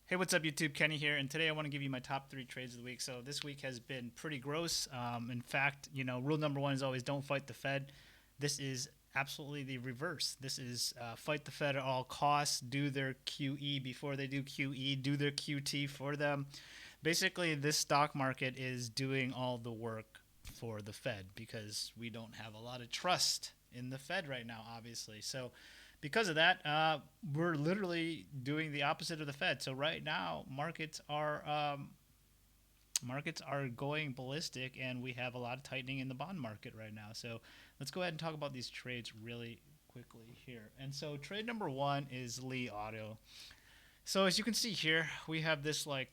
Hey, what's up, YouTube? Kenny here, and today I want to give you my top three trades of the week. So this week has been pretty gross. In fact, rule number one is always don't fight the Fed. This is absolutely the reverse. This is fight the Fed at all costs, do their QE before they do QE, do their QT for them. Basically, this stock market is doing all the work for the Fed because we don't have a lot of trust in the Fed right now, obviously. So because of that, we're literally doing the opposite of the Fed. So right now, markets are going ballistic, and we have a lot of tightening in the bond market right now. So let's go ahead and talk about these trades really quickly here. And so trade number one is Lee Auto. So as you can see here, we have this like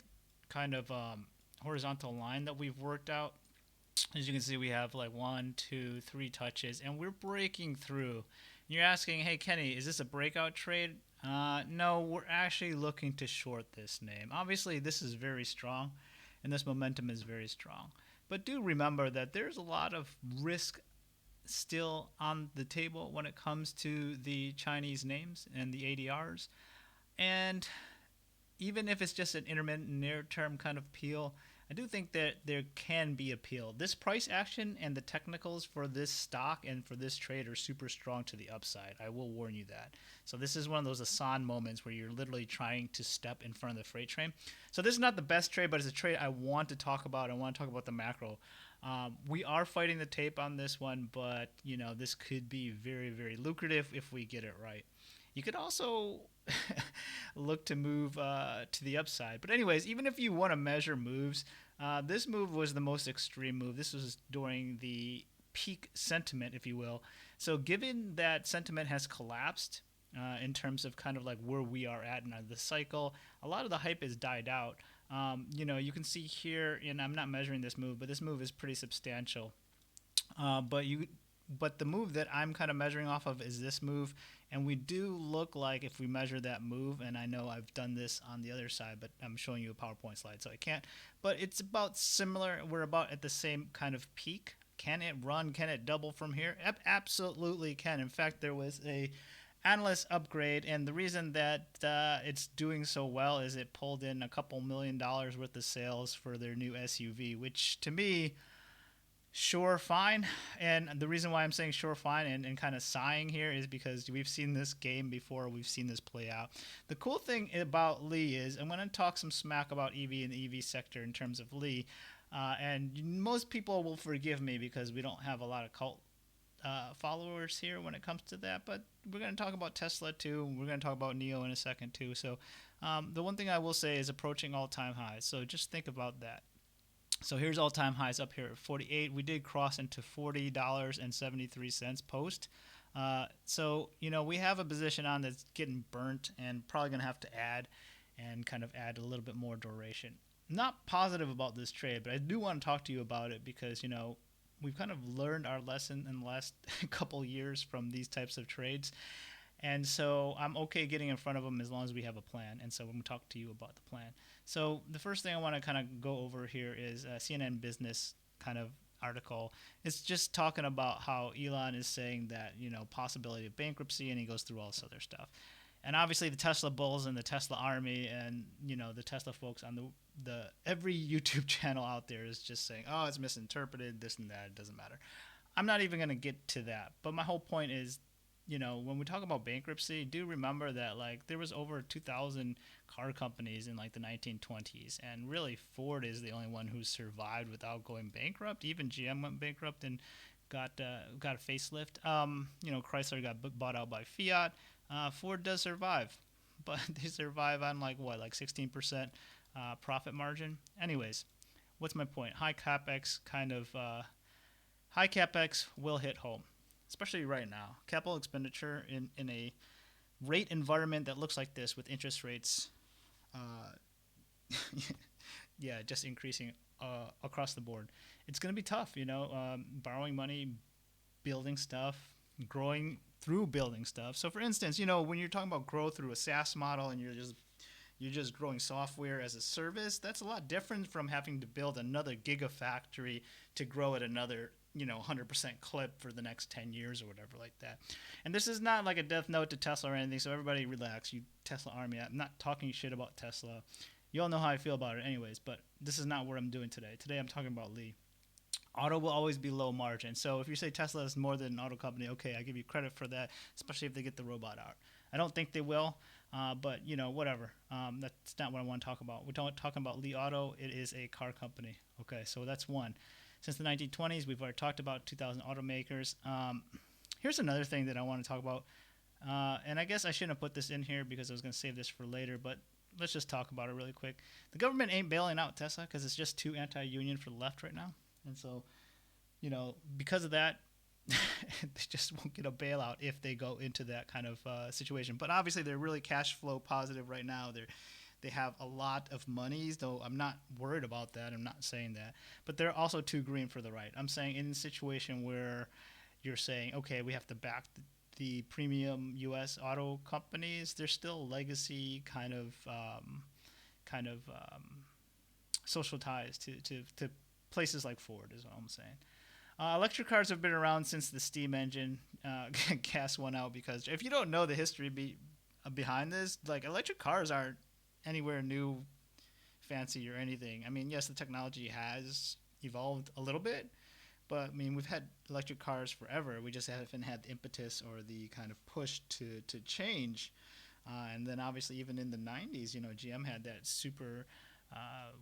kind of horizontal line that we've worked out. As you can see, we have like one, two, three touches, and we're breaking through. You're asking, hey, Kenny, is this a breakout trade? No, we're actually looking to short this name. Obviously, this is very strong, and this momentum is very strong. But do remember that there's a lot of risk still on the table when it comes to the Chinese names and the ADRs. And even if it's just an intermittent near term kind of peel, I do think that there can be appeal. This price action and the technicals for this stock and for this trade are super strong to the upside. I will warn you that. So this is one of those Asan moments where you're literally trying to step in front of the freight train. So this is not the best trade, but it's a trade I want to talk about. I want to talk about the macro. We are fighting the tape on this one, but this could be very, very lucrative if we get it right. You could also look to move to the upside. But anyways, even if you want to measure moves, this move was the most extreme move. This was during the peak sentiment, if you will. So given that sentiment has collapsed in terms of kind of like where we are at in the cycle, a lot of the hype has died out. You can see here, and I'm not measuring this move, but this move is pretty substantial. But the move that I'm kind of measuring off of is this move, and we do look like if we measure that move, and I know I've done this on the other side, but I'm showing you a PowerPoint slide, so I can't. But it's about similar. We're about at the same kind of peak. Can it run? Can it double from here? Absolutely can. In fact, there was a analyst upgrade, and the reason that it's doing so well is it pulled in a couple $1 million worth of sales for their new SUV, which to me, sure, fine. And the reason why I'm saying sure, fine, and kind of sighing here is because we've seen this game before. We've seen this play out. The cool thing about Lee is I'm going to talk some smack about EV and the EV sector in terms of Lee. And most people will forgive me because we don't have a lot of cult followers here when it comes to that. But we're going to talk about Tesla too. We're going to talk about NIO in a second too. So the one thing I will say is approaching all-time highs. So just think about that. So here's all-time highs up here at 48. We did cross into $40.73 post. We have a position on that's getting burnt and probably going to have to add and kind of add a little bit more duration. Not positive about this trade, but I do want to talk to you about it because, we've kind of learned our lesson in the last couple years from these types of trades. And so I'm okay getting in front of them as long as we have a plan. And so I'm going to talk to you about the plan. So the first thing I want to kind of go over here is a CNN Business kind of article. It's just talking about how Elon is saying that, possibility of bankruptcy, and he goes through all this other stuff. And obviously the Tesla bulls and the Tesla army and, the Tesla folks on the every YouTube channel out there is just saying, oh, it's misinterpreted, this and that, it doesn't matter. I'm not even going to get to that. But my whole point is, when we talk about bankruptcy, do remember that like there was over 2,000 car companies in like the 1920s, and really Ford is the only one who survived without going bankrupt. Even GM went bankrupt and got a facelift. Chrysler got bought out by Fiat. Ford does survive, but they survive on like 16% profit margin. Anyways, what's my point? High capex will hit home, especially right now. Capital expenditure in a rate environment that looks like this with interest rates, yeah, just increasing across the board. It's going to be tough, borrowing money, building stuff, growing through building stuff. So, for instance, when you're talking about growth through a SaaS model and you're just growing software as a service, that's a lot different from having to build another gigafactory to grow at another 100% clip for the next 10 years or whatever like that. And this is not like a death note to Tesla or anything, so everybody relax. You Tesla army, I'm not talking shit about Tesla. You all know how I feel about it anyways, but this is not what I'm doing today. Today I'm talking about Li. Auto will always be low margin. So if you say Tesla is more than an auto company, okay, I give you credit for that, especially if they get the robot out. I don't think they will, but whatever. That's not what I want to talk about. We're talking about Li Auto. It is a car company. Okay, so that's one. Since the 1920s, we've already talked about 2,000 automakers. Here's another thing that I want to talk about, and I guess I shouldn't have put this in here because I was going to save this for later, but let's just talk about it really quick. The government ain't bailing out Tesla because it's just too anti-union for the left right now. And so, because of that, they just won't get a bailout if they go into that kind of situation. But obviously, they're really cash flow positive right now. They have a lot of monies, though I'm not worried about that. I'm not saying that. But they're also too green for the right. I'm saying in a situation where you're saying, okay, we have to back the premium U.S. auto companies, they're still legacy kind of social ties to places like Ford is what I'm saying. Electric cars have been around since the steam engine gas went out, because if you don't know the history behind this, like electric cars aren't anywhere new, fancy or anything. I mean, yes, the technology has evolved a little bit, but I mean, we've had electric cars forever. We just haven't had the impetus or the kind of push to change. And then obviously even in the 90s, GM had that super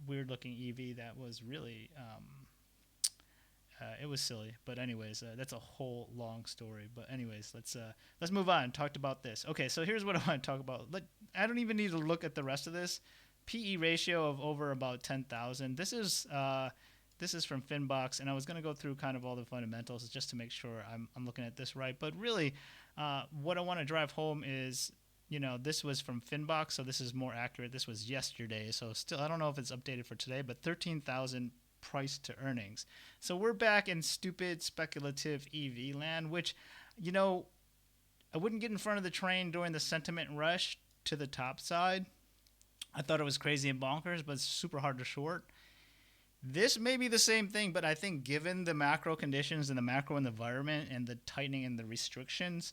weird looking EV that was really it was silly. But anyways, that's a whole long story. But anyways, let's move on. Talked about this. Okay, so here's what I want to talk about. I don't even need to look at the rest of this. PE ratio of over about 10,000. This is from Finbox, and I was going to go through kind of all the fundamentals just to make sure I'm looking at this right. But really, what I want to drive home is, this was from Finbox, so this is more accurate. This was yesterday, so still I don't know if it's updated for today, but 13,000 price to earnings. So we're back in stupid speculative EV land, which, I wouldn't get in front of the train during the sentiment rush to the top side. I thought it was crazy and bonkers, but it's super hard to short. This may be the same thing, but I think given the macro conditions and the macro environment and the tightening and the restrictions,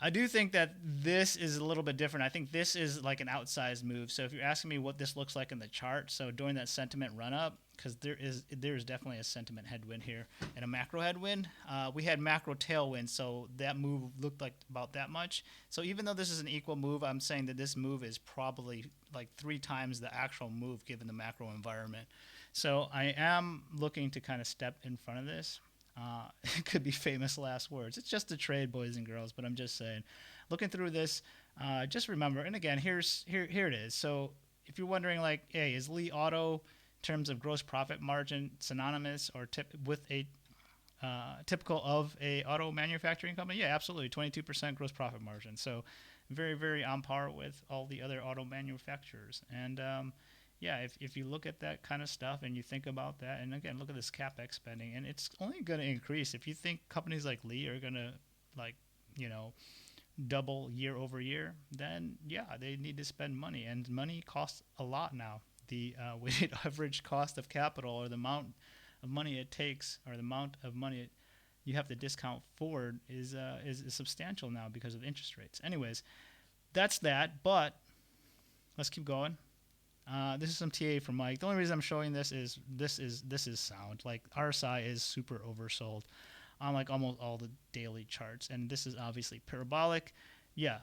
I do think that this is a little bit different. I think this is like an outsized move. So if you're asking me what this looks like in the chart, so during that sentiment run up, because there is definitely a sentiment headwind here and a macro headwind. We had macro tailwind, so that move looked like about that much. So even though this is an equal move, I'm saying that this move is probably like 3 times the actual move given the macro environment. So I am looking to kind of step in front of this. It could be famous last words. It's just a trade, boys and girls, but I'm just saying. Looking through this, just remember, and again, here it is. So if you're wondering, like, hey, is Li Auto, in terms of gross profit margin, synonymous or with a typical of a auto manufacturing company? Yeah, absolutely, 22% gross profit margin. So very, very on par with all the other auto manufacturers. And yeah, if you look at that kind of stuff and you think about that, and again, look at this CapEx spending, and it's only going to increase. If you think companies like Li are going to, like, double year over year, then yeah, they need to spend money, and money costs a lot now. The weighted average cost of capital, or the amount of money it takes, or the amount of money you have to discount forward is substantial now because of interest rates. Anyways, that's that, but let's keep going. This is some TA from Mike. The only reason I'm showing this is sound. Like, RSI is super oversold on like almost all the daily charts, and this is obviously parabolic. Yeah,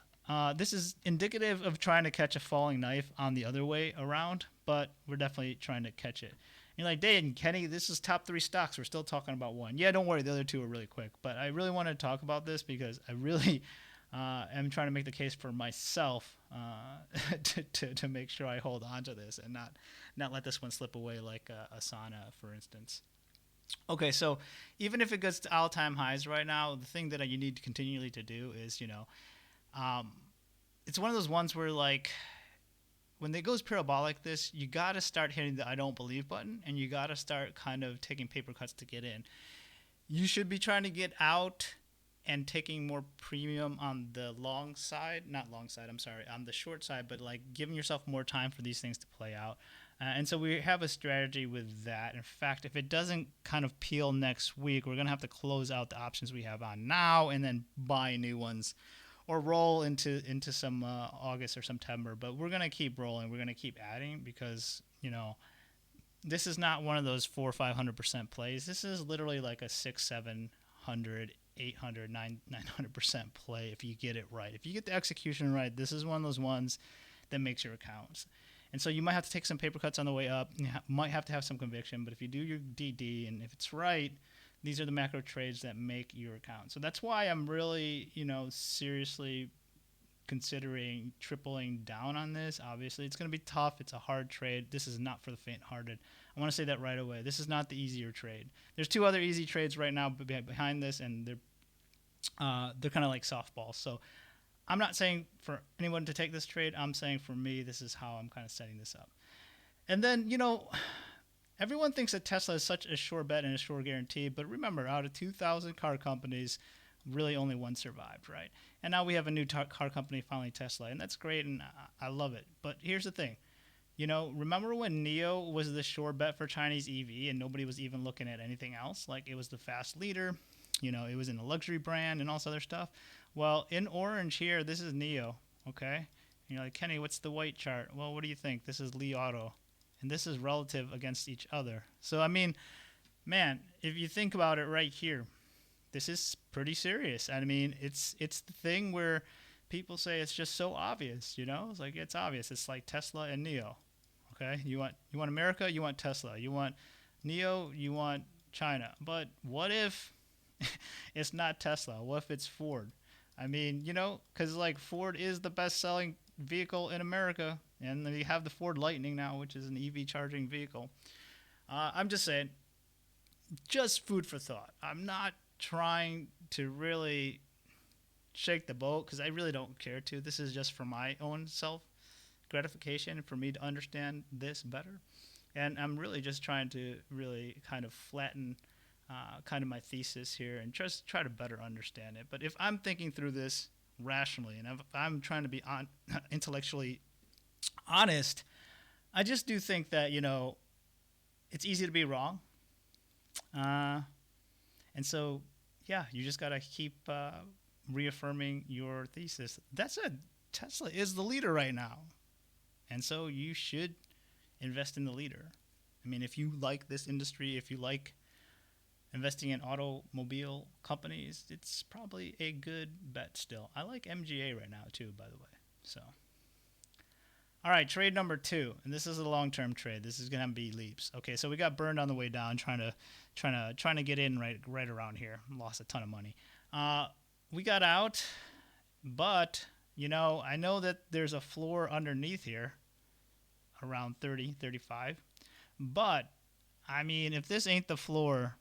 this is indicative of trying to catch a falling knife on the other way around, but we're definitely trying to catch it. You're like, Dave, Kenny, this is top 3 stocks. We're still talking about one. Yeah, don't worry, the other 2 are really quick, but I really want to talk about this because I really am trying to make the case for myself to make sure I hold on to this and not let this one slip away like Asana, for instance. Okay, so even if it gets to all-time highs right now, the thing that you need to continually to do is, it's one of those ones where, like, when it goes parabolic, you got to start hitting the I don't believe button, and you got to start kind of taking paper cuts to get in. You should be trying to get out and taking more premium on the on the short side, but like giving yourself more time for these things to play out. And so we have a strategy with that. In fact, if it doesn't kind of peel next week, we're going to have to close out the options we have on now and then buy new ones or roll into some August or September. But we're going to keep rolling. We're going to keep adding because, this is not one of those 400 or 500% plays. This is literally like a 600, 700, 800, 900% play if you get it right. If you get the execution right, this is one of those ones that makes your accounts. And so you might have to take some paper cuts on the way up. You might have to have some conviction, but if you do your DD and if it's right, these are the macro trades that make your account. So that's why I'm really, seriously considering tripling down on this. Obviously, it's going to be tough. It's a hard trade. This is not for the faint-hearted. I want to say that right away. This is not the easier trade. There's two other easy trades right now behind this, and they're kind of like softballs. So I'm not saying for anyone to take this trade. I'm saying for me, this is how I'm kind of setting this up. And then, everyone thinks that Tesla is such a sure bet and a sure guarantee. But remember, out of 2,000 car companies, really only one survived, right? And now we have a new car company, finally Tesla, and that's great, and I love it. But here's the thing. Remember when NIO was the sure bet for Chinese EV and nobody was even looking at anything else? Like, it was the fast leader. It was in a luxury brand and all this other stuff. Well, in orange here, this is NIO, okay? And you're like, Kenny, what's the white chart? Well, what do you think? This is Li Auto, and this is relative against each other. So, I mean, man, if you think about it right here, this is pretty serious. I mean, it's the thing where people say it's just so obvious, It's like, it's obvious. It's like Tesla and NIO, okay? You want America, you want Tesla. You want NIO, you want China. But what if it's not Tesla? What if it's Ford? I mean, because like Ford is the best-selling vehicle in America, and you have the Ford Lightning now, which is an EV charging vehicle. I'm just saying, just food for thought. I'm not trying to really shake the boat because I really don't care to. This is just for my own self gratification, for me to understand this better. And I'm really just trying to really kind of flatten kind of my thesis here and just try to better understand it. But if I'm thinking through this rationally and if I'm trying to be intellectually honest, I just do think that, it's easy to be wrong. And so, yeah, you just got to keep reaffirming your thesis. That said, Tesla is the leader right now. And so you should invest in the leader. I mean, if you like this industry, if you like investing in automobile companies, it's probably a good bet still. I like MGA right now too, by the way. So, all right, trade number 2, and this is a long-term trade. This is gonna be leaps. Okay, so we got burned on the way down, trying to get in right around here. Lost a ton of money. We got out, but I know that there's a floor underneath here, around 30, 35. But I mean, if this ain't the floor,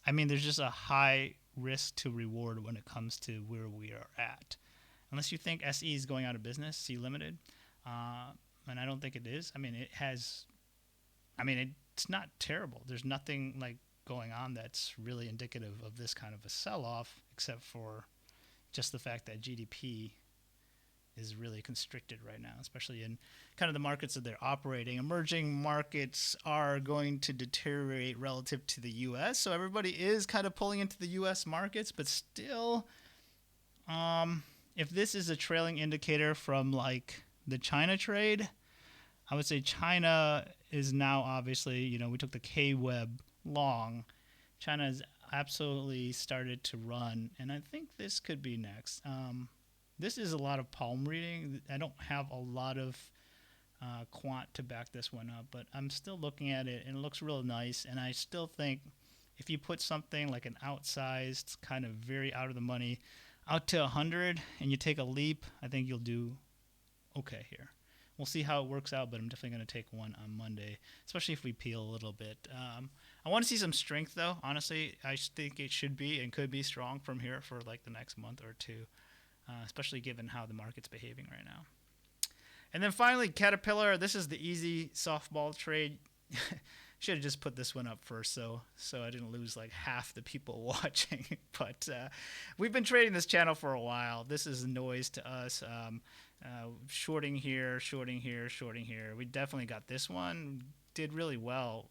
I mean, there's just a high risk to reward when it comes to where we are at. Unless you think SE is going out of business, C Limited, and I don't think it is. I mean, it's not terrible. There's nothing like going on that's really indicative of this kind of a sell-off, except for just the fact that GDP is really constricted right now, especially in kind of the markets that they're operating. Emerging markets are going to deteriorate relative to the U.S., so everybody is kind of pulling into the U.S. markets, but still, if this is a trailing indicator from like the China trade, I would say China is now obviously, we took the K-Web long. China has absolutely started to run, and I think this could be next. This is a lot of palm reading. I don't have a lot of quant to back this one up, but I'm still looking at it, and it looks real nice. And I still think if you put something like an outsized, kind of very out of the money, out to 100, and you take a leap, I think you'll do okay here. We'll see how it works out, but I'm definitely going to take one on Monday, especially if we peel a little bit. I want to see some strength, though. Honestly, I think it should be and could be strong from here for like the next month or two. Especially given how the market's behaving right now. And then finally, Caterpillar. This is the easy softball trade. Should have just put this one up first so I didn't lose like half the people watching. But we've been trading this channel for a while. This is noise to us. shorting here, shorting here, shorting here. We definitely got this one. Did really well.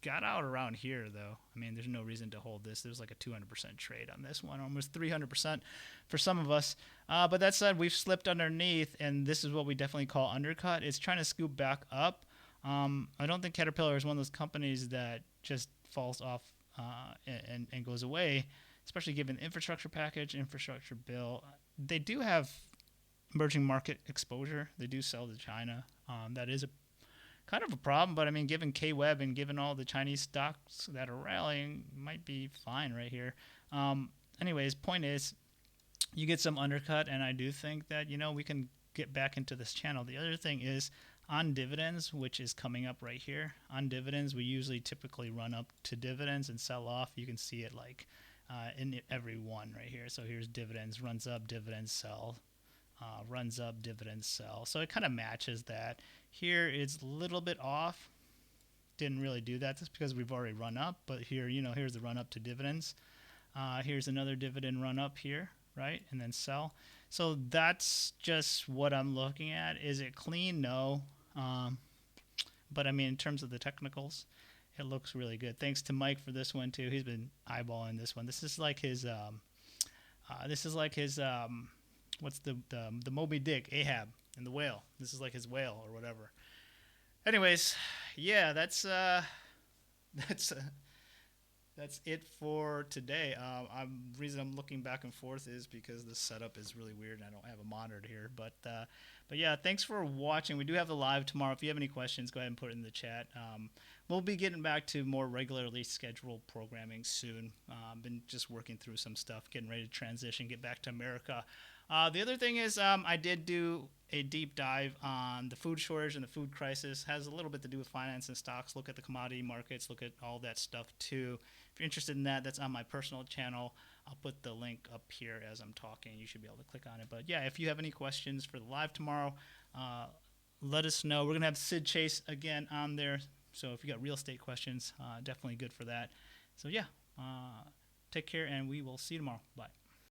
Got out around here, though. I mean, there's no reason to hold this. There's like a 200% trade on this one, almost 300% for some of us. But that said, we've slipped underneath, and this is what we definitely call undercut. It's trying to scoop back up. I don't think Caterpillar is one of those companies that just falls off and goes away, especially given the infrastructure package, infrastructure bill. They do have emerging market exposure. They do sell to China. That is a kind of a problem, but I mean, given K-Web and given all the Chinese stocks that are rallying, might be fine right here. Anyways, point is, you get some undercut, and I do think that, we can get back into this channel. The other thing is on dividends, which is coming up right here. On dividends, we usually typically run up to dividends and sell off. You can see it like in every one right here. So here's dividends, runs up, dividends, sell. Runs up, dividends, sell. So it kind of matches that. Here it's a little bit off. Didn't really do that just because we've already run up. But here, here's the run up to dividends. Here's another dividend run up here, right? And then sell. So that's just what I'm looking at. Is it clean? No. But I mean, in terms of the technicals, it looks really good. Thanks to Mike for this one too. He's been eyeballing this one. This is like his. What's the Moby Dick, Ahab, and the whale. This is like his whale or whatever. Anyways, yeah, that's it for today. The reason I'm looking back and forth is because the setup is really weird and I don't have a monitor here. But yeah, thanks for watching. We do have the live tomorrow. If you have any questions, go ahead and put it in the chat. We'll be getting back to more regularly scheduled programming soon. Been just working through some stuff, getting ready to transition, get back to America. The other thing is I did do a deep dive on the food shortage and the food crisis. Has a little bit to do with finance and stocks. Look at the commodity markets. Look at all that stuff too. If you're interested in that, that's on my personal channel. I'll put the link up here as I'm talking. You should be able to click on it. But yeah, if you have any questions for the live tomorrow, let us know. We're going to have Sid Chase again on there. So if you got real estate questions, definitely good for that. So yeah, take care, and we will see you tomorrow. Bye.